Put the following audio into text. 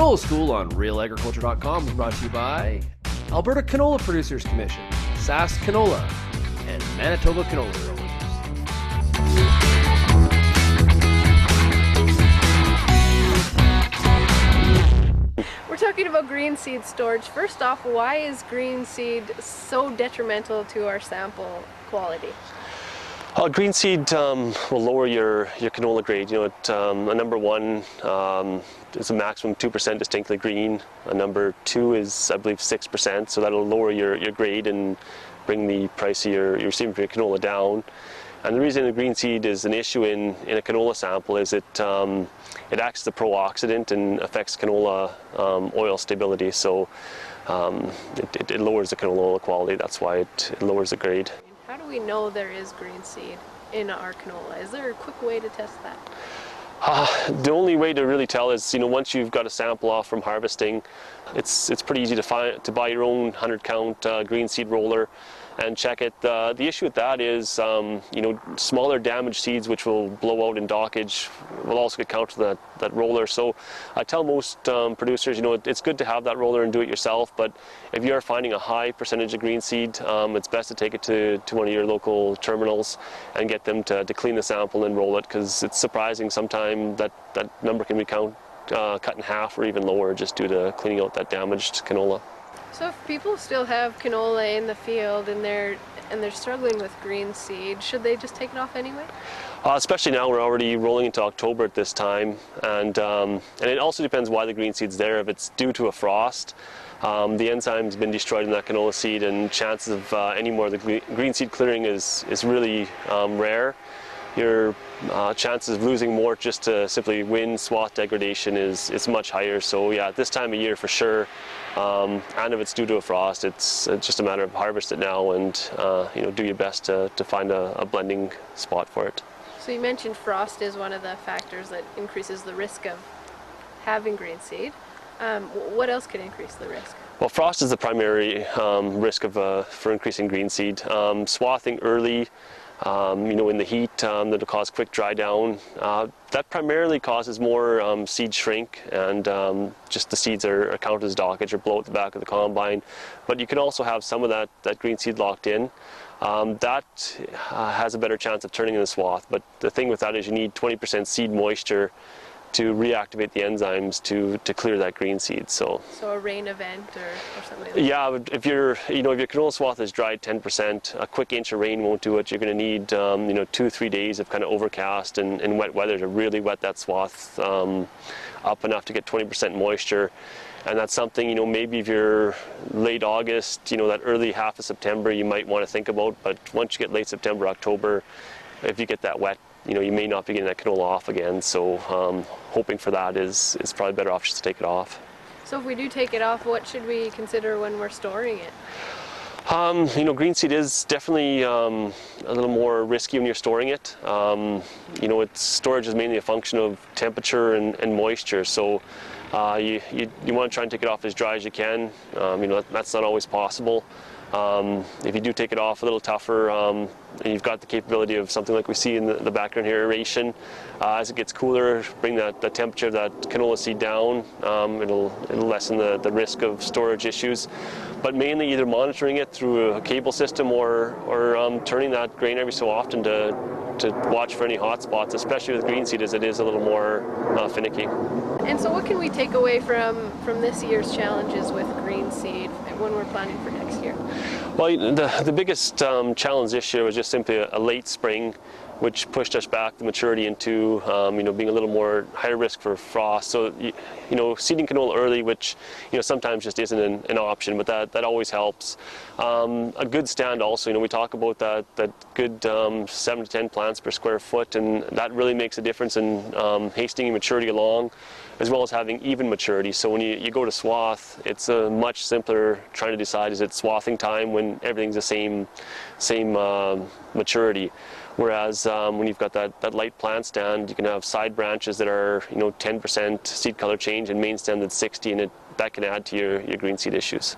Canola School on RealAgriculture.com is brought to you by Alberta Canola Producers Commission, Sask Canola, and Manitoba Canola Growers. We're talking about green seed storage. First off, why is green seed so detrimental to our sample quality? Green seed will lower your canola grade. You know, a number one is a maximum 2% distinctly green. A number two is, I believe, 6%. So that'll lower your grade and bring the price of your receiving for your canola down. And the reason the green seed is an issue in a canola sample is it acts as a pro-oxidant and affects canola oil stability. So it lowers the canola oil quality. That's why it lowers the grade. How do we know there is green seed in our canola? Is there a quick way to test that? The only way to really tell is, you know, once you've got a sample off from harvesting, it's pretty easy to buy your own 100-count green seed roller and check it. The issue with that is, you know, smaller damaged seeds which will blow out in dockage will also get counted to that roller. So I tell most producers, you know, it's good to have that roller and do it yourself, but if you are finding a high percentage of green seed, it's best to take it to one of your local terminals and get them to clean the sample and roll it, because it's surprising sometimes that number can be cut in half or even lower just due to cleaning out that damaged canola. So if people still have canola in the field and they're struggling with green seed, should they just take it off anyway? Especially now, we're already rolling into October at this time, and it also depends why the green seed's there. If it's due to a frost, the enzyme's been destroyed in that canola seed, and chances of any more of the green seed clearing is really rare. Your chances of losing more just to simply wind swath degradation is much higher. So yeah, at this time of year for sure, and if it's due to a frost, it's just a matter of harvest it now and you know, do your best to find a blending spot for it. So you mentioned frost is one of the factors that increases the risk of having green seed. What else could increase the risk? Well, frost is the primary risk for increasing green seed. Swathing early, you know, in the heat, that'll cause quick dry down. That primarily causes more seed shrink, and just the seeds are counted as dockage or blow at the back of the combine. But you can also have some of that green seed locked in. That has a better chance of turning in the swath, but the thing with that is you need 20% seed moisture to reactivate the enzymes to clear that green seed. So a rain event or something like that? Yeah, if your canola swath is dried 10%, a quick inch of rain won't do it. You're going to need 2-3 days of kind of overcast and wet weather to really wet that swath up enough to get 20% moisture. And that's something, you know, maybe if you're late August, you know, that early half of September, you might want to think about. But once you get late September, October, if you get that wet, you know, you may not be getting that canola off again. So hoping for that is probably a better option to take it off. So if we do take it off, what should we consider when we're storing it? You know, green seed is definitely a little more risky when you're storing it. You know, storage is mainly a function of temperature and moisture. So you want to try and take it off as dry as you can. You know, that's not always possible. If you do take it off a little tougher, and you've got the capability of something like we see in the background here, aeration. As it gets cooler, bring the temperature of that canola seed down. It'll lessen the risk of storage issues. But mainly either monitoring it through a cable system or turning that grain every so often to watch for any hot spots, especially with green seed, as it is a little more finicky. And so what can we take away from this year's challenges with green seed when we're planning for next year? Well, the biggest challenge this year was just simply a late spring, which pushed us back the maturity into you know, being a little more higher risk for frost. So you know, seeding canola early, which, you know, sometimes just isn't an option, but that always helps. A good stand also, you know, we talk about that good 7 to 10 plants per square foot, and that really makes a difference in hastening maturity along, as well as having even maturity. So when you go to swath, it's much simpler trying to decide, is it swathing time when everything's the same maturity. Whereas when you've got that light plant stand, you can have side branches that are, you know, 10% seed color change and main stem that's 60, and that can add to your green seed issues.